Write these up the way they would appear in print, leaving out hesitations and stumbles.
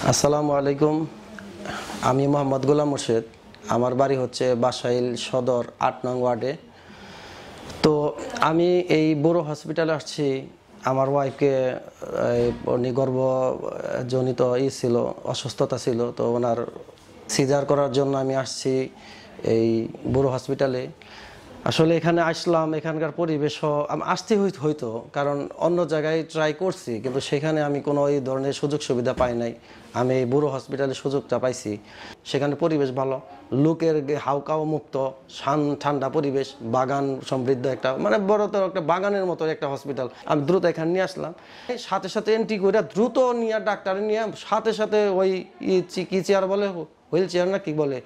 আসসালামু আলাইকুম। আমি মোহাম্মদ গোলাম মোর্শেদ। আমার বাড়ি হচ্ছে বাসাইল সদর ৮ নং ওয়ার্ডে। তো আমি এই বড় হসপিটালে আসছি। আমার ওয়াইফকে উনি গর্ভজনিত ছিল, অসুস্থতা ছিল, তো ওনার সিজার করার জন্য আমি আসছি এই বড় হসপিটালে। আসলে এখানে আসলাম, এখানকার পরিবেশও আমি আসতে হইতো, কারণ অন্য জায়গায় ট্রাই করছি, কিন্তু সেখানে আমি কোনো এই ধরনের সুযোগ সুবিধা পাই নাই। আমি এই বুড়ো হসপিটালে সুযোগটা পাইছি। সেখানে পরিবেশ ভালো, লোকের হাউকাও মুক্ত, ঠান্ডা পরিবেশ, বাগান সমৃদ্ধ একটা, মানে বড়তর একটা বাগানের মতো একটা হসপিটাল। আমি দ্রুত এখানে নিয়ে আসলাম, সাথে সাথে এন্ট্রি করে দ্রুত নিয়ে ডাক্তারে নিয়ে সাথে সাথে ওই কি চেয়ার বলে, হুইল চেয়ার না কি বলে,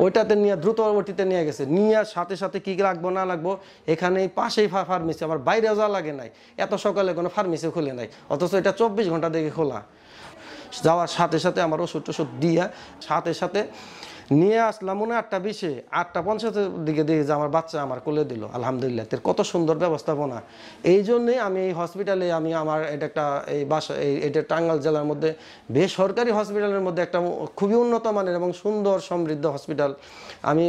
ওইটাতে নিয়ে দ্রুত ওটিতে নিয়ে গেছে। নিয়ে সাথে সাথে কী লাগবো না লাগবো এখানে পাশেই ফার্মেসি, আমার বাইরে যাওয়া লাগে নাই। এত সকালে কোনো ফার্মেসি খুলে নাই, অথচ এটা 24 ঘন্টা দেখে খোলা। যাওয়ার সাথে সাথে আমার ওষুধ টষুধ দিয়ে সাথে সাথে নিয়ে আসলাম। মনে 8:20, 8:50 দিকে দেখি যে আমার বাচ্চা আমার কোলে দিল। আলহামদুলিল্লাহ, কত সুন্দর ব্যবস্থাপনা। এই জন্যে আমি এই হসপিটালে আমার এটা একটা এই বাসা এটা টাঙ্গাইল জেলার মধ্যে বেসরকারি হসপিটালের মধ্যে একটা খুবই উন্নত মানের এবং সুন্দর সমৃদ্ধ হসপিটাল। আমি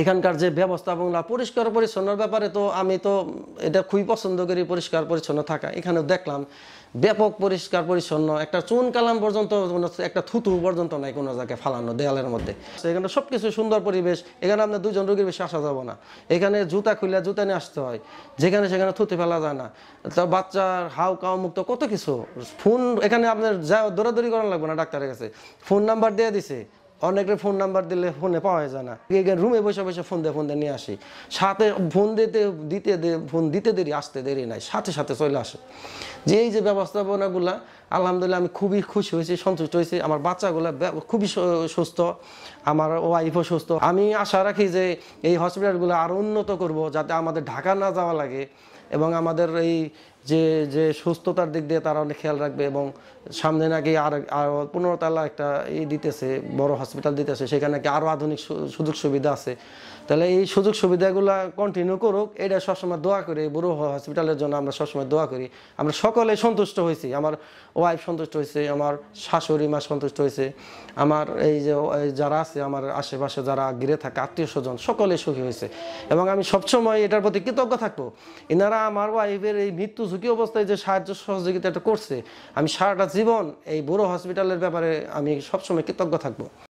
এখানকার যে ব্যবস্থাপনা, পরিষ্কার পরিচ্ছন্নর ব্যাপারে তো আমি তো এটা খুবই পছন্দ করি, পরিষ্কার পরিচ্ছন্ন থাকা। এখানেও দেখলাম ব্যাপক পরিষ্কার পরিচ্ছন্ন, একটা চুন কালাম পর্যন্ত, একটা থুতু পর্যন্ত নাই কোনো জায়গায় ফালানো দেয়ালের মধ্যে। এখানে সব কিছু সুন্দর পরিবেশ। এখানে আপনার 2 জন রোগীর বেশি আসা যাব না। এখানে জুতা খুলে জুতা নিয়ে আসতে হয়, যেখানে সেখানে থুতে ফেলা যায় না। তো বাচ্চার হাউ কাউ মুক্ত কত কিছু। ফোন এখানে আপনার যা দৌড়াদৌড়ি করানো লাগবে না, ডাক্তারের কাছে ফোন নাম্বার দিয়ে দিছে। অনেকের ফোন নাম্বার দিলে ফোনে পাওয়া যায় না, রুমে বসে বসে ফোন দিয়ে নিয়ে আসি। সাথে ফোন দিতে দেরি, আসতে দেরি নাই, সাথে সাথে চলে আসে। যে এই যে ব্যবস্থাপনাগুলা, আলহামদুলিল্লাহ আমি খুবই খুশি হয়েছি, সন্তুষ্ট হয়েছি। আমার বাচ্চাগুলো খুবই সুস্থ, আমার ওয়াইফও সুস্থ। আমি আশা রাখি যে এই হসপিটালগুলো আরও উন্নত করব, যাতে আমাদের ঢাকা না যাওয়া লাগে, এবং আমাদের এই যে সুস্থতার দিক দিয়ে তারা অনেক খেয়াল রাখবে। এবং সামনে নাকি আর 15 তলা একটা দিতেছে, বড় হসপিটাল দিতেছে, সেখানে নাকি আরও আধুনিক সুযোগ সুবিধা আছে। তাহলে এই সুযোগ সুবিধাগুলো কন্টিনিউ করুক, এটা সবসময় দোয়া করি। বড় হসপিটালের জন্য আমরা সবসময় দোয়া করি। আমরা সকলে সন্তুষ্ট হয়েছি, আমার ওয়াইফ সন্তুষ্ট হয়েছে, আমার শাশুড়ি মা সন্তুষ্ট হয়েছে, আমার এই যে যারা আছে আমার আশেপাশে যারা ঘিরে থাকে আত্মীয় স্বজন, সকলে সুখী হয়েছে। এবং আমি সবসময় এটার প্রতি কৃতজ্ঞ থাকবো। এনারা আমার ওয়াইফের এই মৃত্যু ঝুঁকি অবস্থায় যে সাহায্য সহযোগিতাটা করছে, আমি সারাটা জীবন এই বড় হসপিটালের ব্যাপারে আমি সবসময় কৃতজ্ঞ থাকবো।